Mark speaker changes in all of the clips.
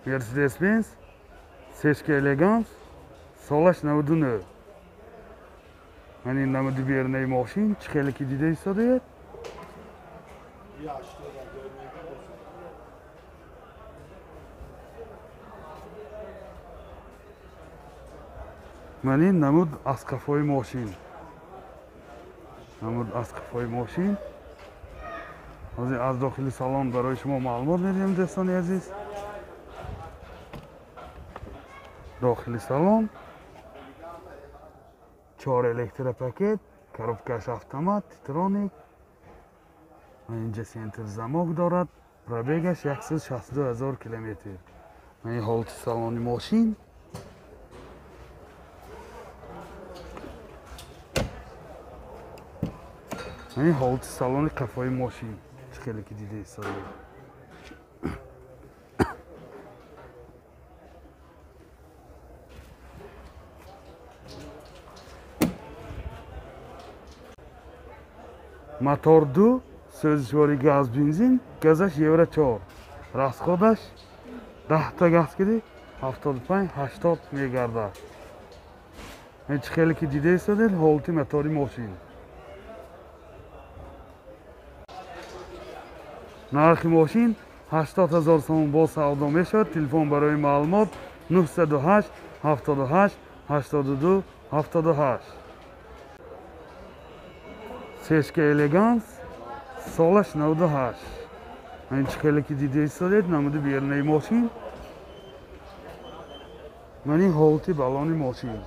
Speaker 1: Mercedes-Benz CHK Elegance солаш 99. Hani namıdı bir yerine maşin çıkalı ki dide istedi. Mani namud az kafayı maşin. Namud az kafayı maşin. از داخل سالن برای شما معلومات میدیم دوستان عزیز. داخل سالن 4 الکتر پاکت، коробкаш автомат، تیترونیک. اینجا سنتر زماک دارد. پرابیگش 162,000 کیلومتر. این حالت سالن ماشین. این حالت سالن قفای ماشین. خیلی که دیده ایستاده. موتور 2 سوزشواری گاز بنزین گازش یورو 4 расходаш 10 تا گاز کردی 75-80 میگرده. این خیلی که دیده ایستاده حالت موتوری ماشین. нархи мошин 80,000 сомон бо савдо мешавад. Телефон барои маълумот 908 78 82 78. CHK Elegance солаш 98. ин чӣ хеле ки дида истодед намуди берунаи мошин. ман ин ҳолати балони мошин.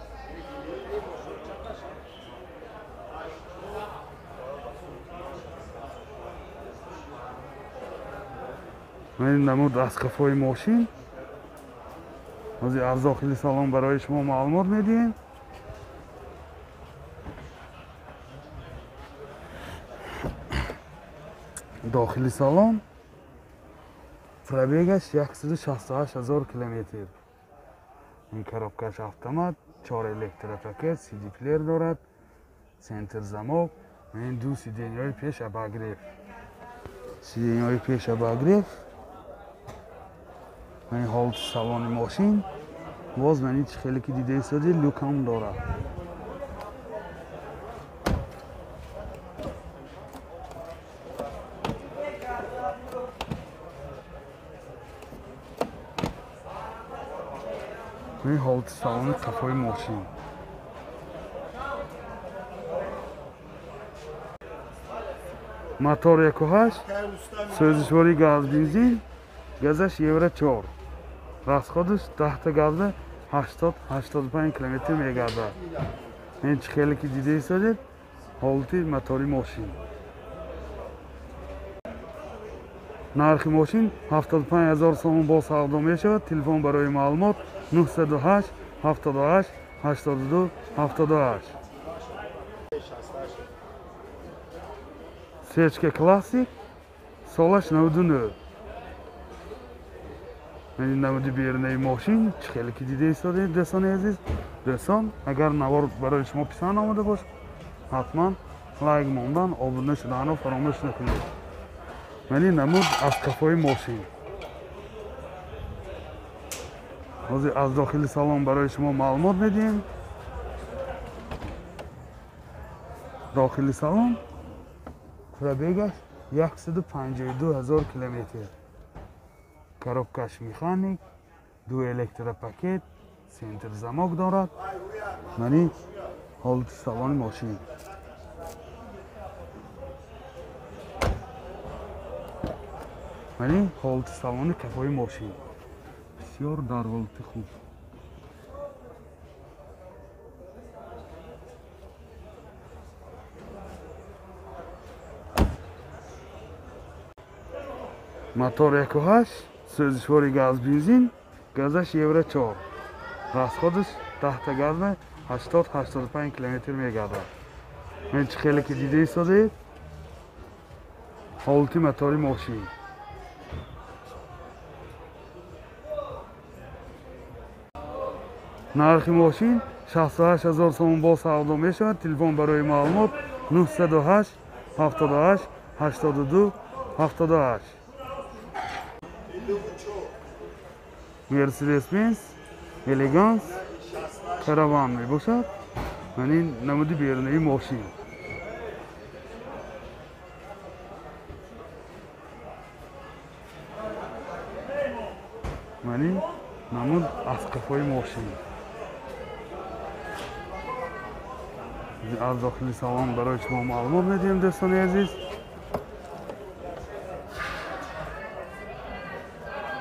Speaker 1: این نمود از کفای ماشین. از داخل سالن برای شما معلومات میدیم. داخل سالن پرابیگش 168,000 کیلومتر. این коробкаш автомат 4 الکتر پاکت، CD پلیر دارد، سنتر زماک. این دو سیدینی‌های پیش اباگریف. سیدینی‌های پیش اباگریف. این حالت سالن ماشین باز من هیچ خیلی که دیده ایستادی لوک هم داره. این حالت سالن کفای ماشین. موتور 1.8 سوزشواری گاز بنزین گازش یورو 4 расходаш 10 та газда 80-85 километр мегардад. ин чӣ хеле ки дида истодед ҳолати мотори мошин. нархи мошин 75,000 сомон бо савдо мешавад. телефон барои маълумот 908 78 82 78. CHK Classic солаш 99. این نمودی بیرونی ماشین چه خیلی که دیده ایستاده دوستان عزیز. دوستان اگر نوار برای شما پسند آمده باشه حتما لایک موندن آبونه شدن رو فراموش نکنید. من این نمود از کفای ماشین. از داخل سالن برای شما معلومات میدیم. داخل سالن پرابیگش 152,000 کیلومتر. коробкаш механик 2 الکتر پاکت سنتر زماک دارد. یعنی حالت سالن ماشین. یعنی حالت سالن کفای ماشین بسیار در حالت خوب. موتور 1.8 سوزشواری گاز بنزین گازش یورو 4 расходаш 10 تا газда 80-85 километр мегардад. این چه خیلی که دیده ایستاده حالتی موتوری ماشین. нархи ماشین 68,000 сомон бо савдо мешавад. телефон барои маълумот 908 78 82 78. Mercedes-Benz Elegance Caravan میباشد. من این نمود بیرونی ماشین. من این نمود از قفای ماشین. از داخل سالن برای شما معلومات میدیم دوستان عزیز.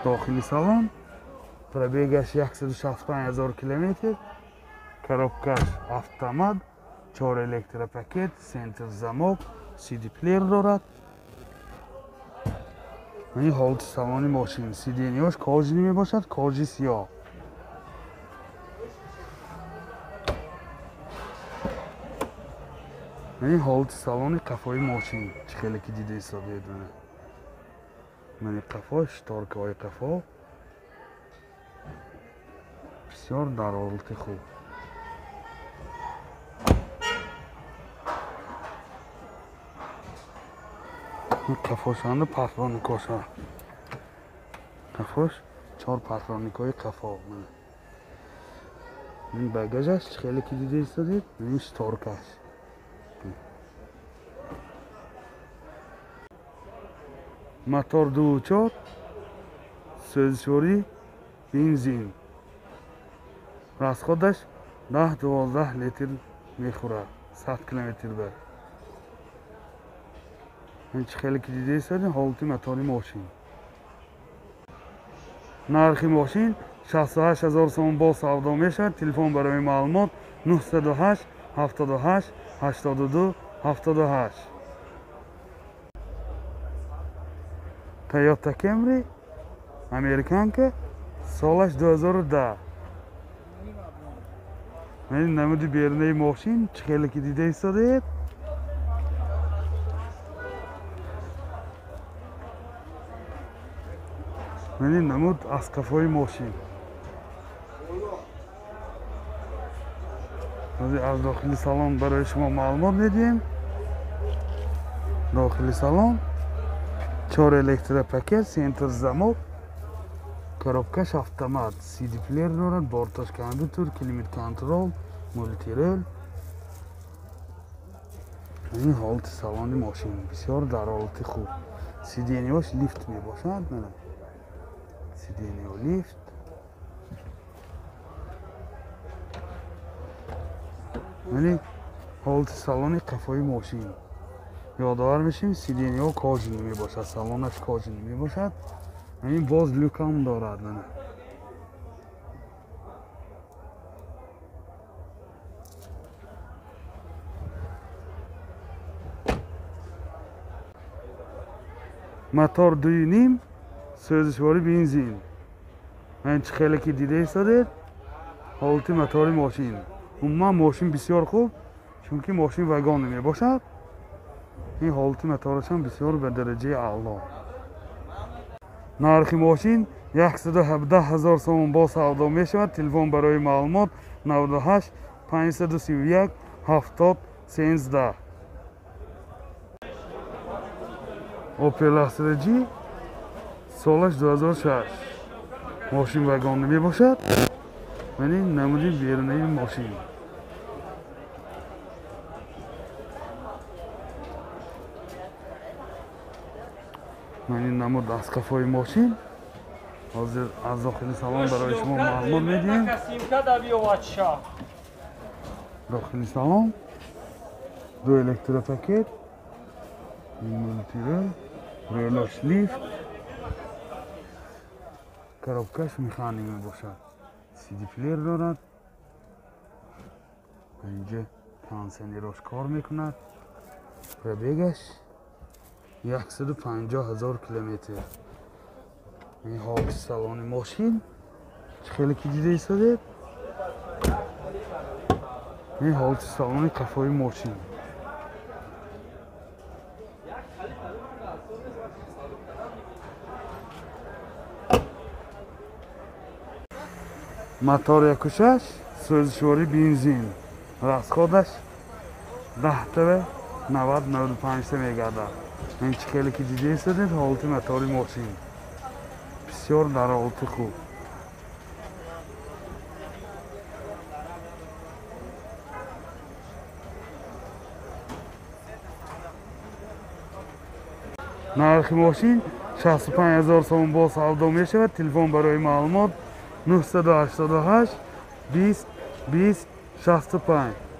Speaker 1: داخل سالن پربیگش 165,000 کیلومتر. коробкаш автомат, 4 электропакет, центр замок, CD плеер дорад. این حالت салони ماشین. сиденияш кожи мебошад, кожи сиёҳ. این حالت салони қафои ماشین. چه خیلی که دیده حساب بدونه. من قفا شتارکه‌های قفا بسیار در حالت خوب. قفاش هم پترونیکاش ها. قفاش 4 پترونیکای قفا. این بگاژش خیلی که دیده ایستادید. این شتارکش. موتور 2.4 سوزشوری بنزین. расходаш 10-12 литр мехӯрад 100 километр бар. این چه خیلی که دیده ایستادید حالت мотори ماشین. нархи ماشین 68,000 сомон бо савдо мешавад. телефон барои маълумот 908 78 82 78. Toyota Camry американка солаш 2010. این نمود بیرونی ماشین چه خیلی که دیده ایستادید. این نمود از قفای ماشین. از داخل سالن برای شما معلومات میدیم. داخل سالن 4 электропакет, центр замок, коробкаш автомат, CD плеер дорад, борташ компьютер, климат контрол, мультирол. این حالت салони ماشین بسیار در حالت خوب. сиденияш лифт میباشد. сидения лифт. یعنی حالت салони قفای ماشین. یادآور میشیم سیدنیا کاجی میباشد. سالنش کاجی میباشد. این باز لوک هم دارد. موتور 2.5 سوزشواری بنزین. این چه خیلی که دیده ایستادید حالت موتور ماشین. عموما ماشین بسیار خوب چون که ماشین وگان میباشد. این حالت موتورش هم بسیار به درجه اعلا. нархи ماشین 117,000 сомон با سودا می شود. تلفن برای معلومات 98 531 70 13. اوپل استرا جی سالش 2006. ماشین وگان می باشد. این نمودی بیرونی ماشین. من این نمود از قفای ماشین حاضر از داخل سالن برای شما معلومات میدیم. داخل سالن 2 الکتروپاکت، مولتیرل، ریلاش لیفت، коробкаш механик میباشد. CD плеер دارد. اینجا کنسنیراش کار میکند. پربیگش 150,000 کیلومتر. این حالت салони ماشین خیلی که دیده ایستادید. این حالت салони قفای ماشین. мотор 1.6 سوزشواری بنزین. расходаш 10-90-95 میگردد. این چه خیلی که دیده ایستادید حالت мотори ماشین بسیار در حالت خوب. нархи мошин 65 000 сомон бо савдо мешавад. Телефон барои маълумот 988 20 20 65.